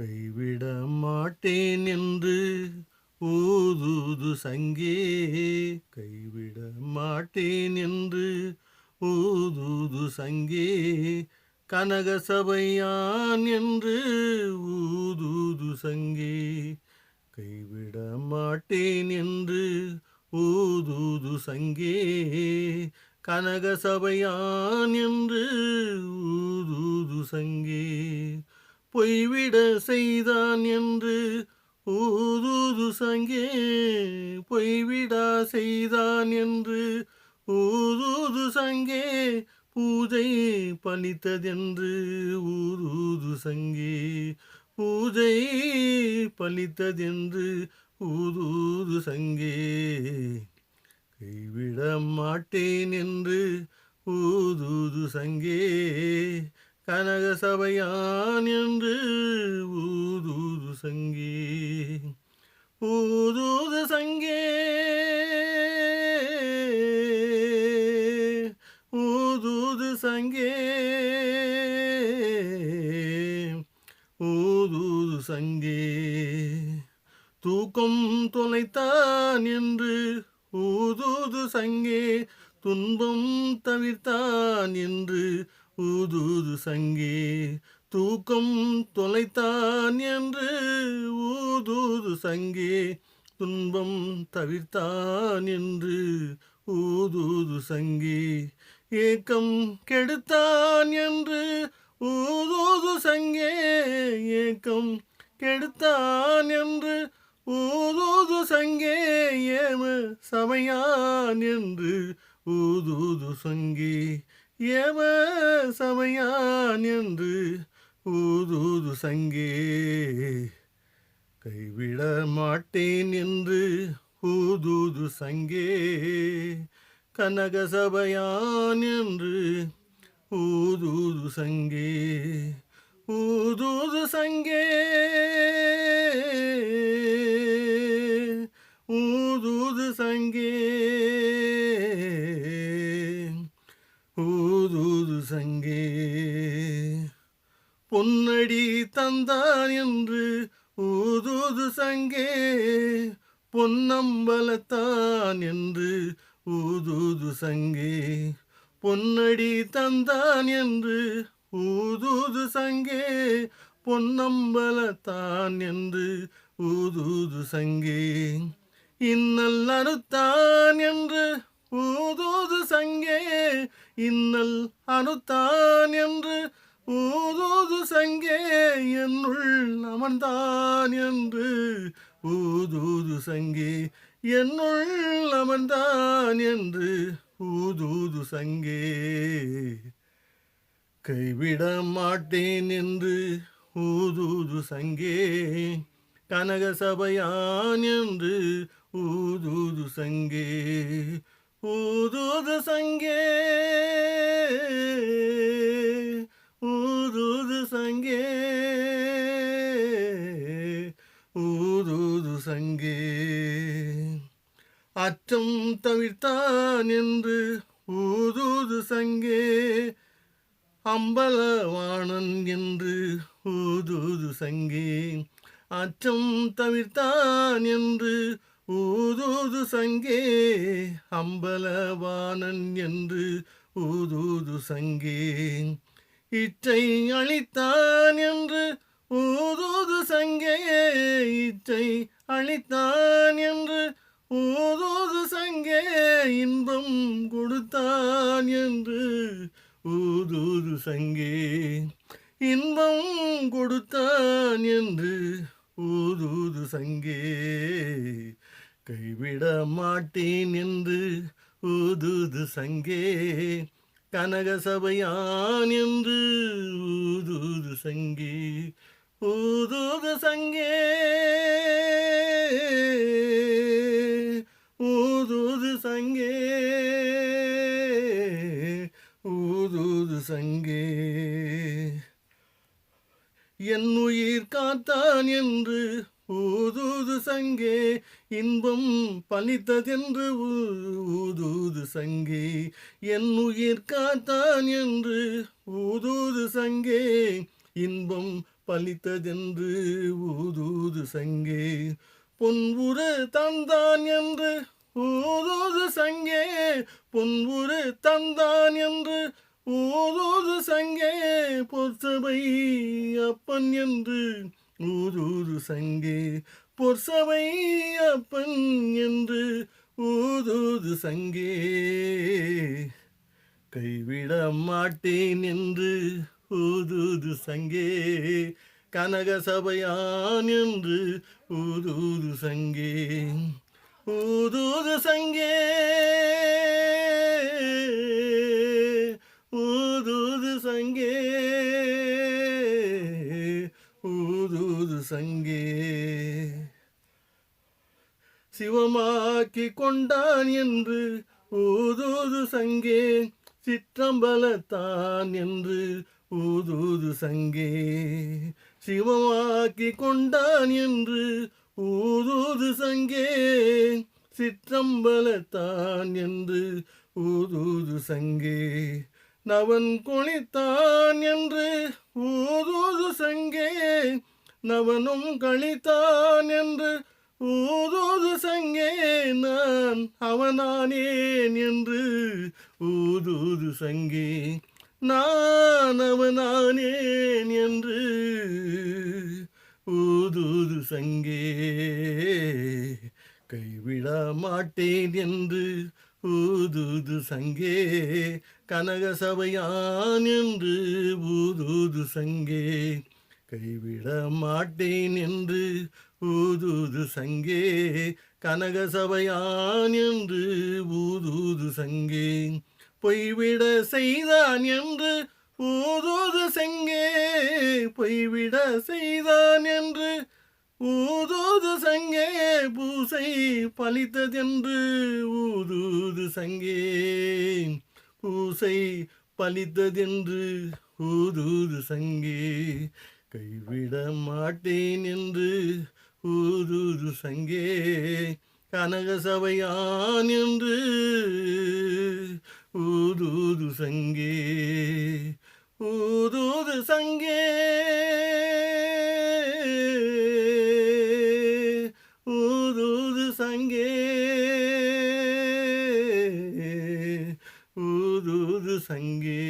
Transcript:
கைவிட மாட்டேன் என்று ஊதுது சங்கே, கைவிட மாட்டேன் என்று ஊதுது சங்கே, கனக சபையான் என்று ஊதுது சங்கே, கைவிட மாட்டேன் என்று ஊதுது சங்கே, கனக சபையான் என்று ஊதுது சங்கே, பொய்விட செய்தான் என்று ஊதுது சங்கே, பொய்விடா செய்தான் என்று ஊதுது சங்கே, பூஜை பலித்ததென்று ஊதுது சங்கே, பூஜை பலித்ததென்று ஊதுது சங்கே, கைவிட மாட்டேன் என்று ஊதுது சங்கே, கனக சபையான் என்று ஊதுது சங்கே, ஊதுது சங்கே, ஊதுது சங்கே, ஊதுது சங்கே, தூக்கம் தொலைத்தான் என்று ஊதுது சங்கே, துன்பம் தவிர்த்தான் என்று ஊதுது சங்கே, தூக்கம் தொலைத்தான் என்று ஊதுது சங்கே, துன்பம் தவிர்த்தான் என்று ஊதுது சங்கே, ஏக்கம் கெடுத்தான் என்று ஊதுது சங்கே, ஏக்கம் கெடுத்தான் என்று ஊதுது சங்கே, ஏம சமையான் என்று ஊதுது சங்கே, ஏம சமையான் என்று ஊதுது சங்கே, கைவிட மாட்டேன் என்று ஊதுது சங்கே, கனக சபையான் என்று ஊதுது சங்கே, ஊதுது சங்கே, ஊதுது சங்கே, ஊதுது சங்கே, பொன்னடி தந்தான் என்று ஊதுது சங்கே, பொன்னம்பலத்தான் என்று ஊதுது சங்கே, பொன்னடி தந்தான் என்று ஊதுது சங்கே, பொன்னம்பலத்தான் என்று ஊதுது சங்கே, இன்னல் அறுத்தான் என்று ஊதுது சங்கே, இன்னல் அறுத்தான் என்று ஊதுது சங்கே, என்னுள் அமர்ந்தான் என்று ஊதுது சங்கே, என்னுள் அமர்ந்தான் என்று ஊதுது சங்கே, கைவிட மாட்டேன் என்று ஊதுது சங்கே, கனக சபையான் என்று ஊதுது சங்கே, ஊதுது சங்கே, ஊதுது சங்கே, ஊதுது சங்கே, அச்சம் தவிர்த்தான் என்று ஊதுது சங்கே, அம்பலவாணன் என்று ஊதுது சங்கே, அச்சம் தவிர்த்தான் என்று ஊதுது சங்கே, அம்பலவாணன் என்று ஊதுது சங்கே, இச்சை அளித்தான் என்று ஊதுது சங்கே, இச்சை அளித்தான் என்று ஊதுது சங்கே, இன்பம் கொடுத்தான் என்று ஊதுது சங்கே, இன்பம் கொடுத்தான் என்று ஊதுது சங்கே, கைவிட மாட்டேன் என்று ஊதுது சங்கே, கனக சபையான் என்று ஊதுது சங்கே, ஊதுது சங்கே, ஊதுது சங்கே, ஊதுது சங்கே, என் உயிர் காத்தான் என்று ஊதுது சங்கே, இன்பம் பலித்ததென்று ஊதுது சங்கே, என் உயிர் காத்தான் என்று ஊதுது சங்கே, இன்பம் பலித்ததென்று ஊதூது சங்கே பொன்வுரு தந்தான் என்று ஊதூது சங்கே பொன்வுரு தந்தான் என்று ஊதூது சங்கே பொற்சபை அப்பன் என்று ஊதூது சங்கே பொற்சபை அப்பன் என்று ஊதூது சங்கே கைவிட மாட்டேன் என்று ஊதூது சங்கே கனக சபையான் என்று ஊதூது சங்கே ஊதூது சங்கே ஊதூது சங்கே ஊதூது சங்கே சிவமாக்கி கொண்டான் என்று ஊதூது சங்கே சிற்றம்பலத்தான் என்று ஊதூது சங்கே சிவமாக்கி கொண்டான் என்று ஊதூது சங்கே சிற்றம்பலத்தான் என்று ஊதூது சங்கே நவன் கொளித்தான் என்று ஊதூது சங்கே நவனும் கழித்தான் என்று ஊதூது சங்கே நான் அவனானேன் என்று ஊதூது சங்கே நான் அவனானேன் என்று ஊதூது சங்கே கைவிட மாட்டேன் என்று ஊதூது சங்கே கனக சபையான் என்று ஊதூது சங்கே கைவிட மாட்டேன் என்று ஊதூது சங்கே கனக சபையான் என்று ஊதூது சங்கே பொய்விட செய்தான் என்று ஊதூது சங்கே பொய்விட செய்தான் என்று ஊதூது சங்கே பூசை பலித்ததென்று ஊதூது சங்கே பூசை பலித்ததென்று ஊதூது சங்கே கைவிட மாட்டேன் என்று ஊதூது சங்கே கனக சபையான் என்று ஊதூது சங்கே ஊதூது சங்கே ஊதூது சங்கே ஊதூது சங்கே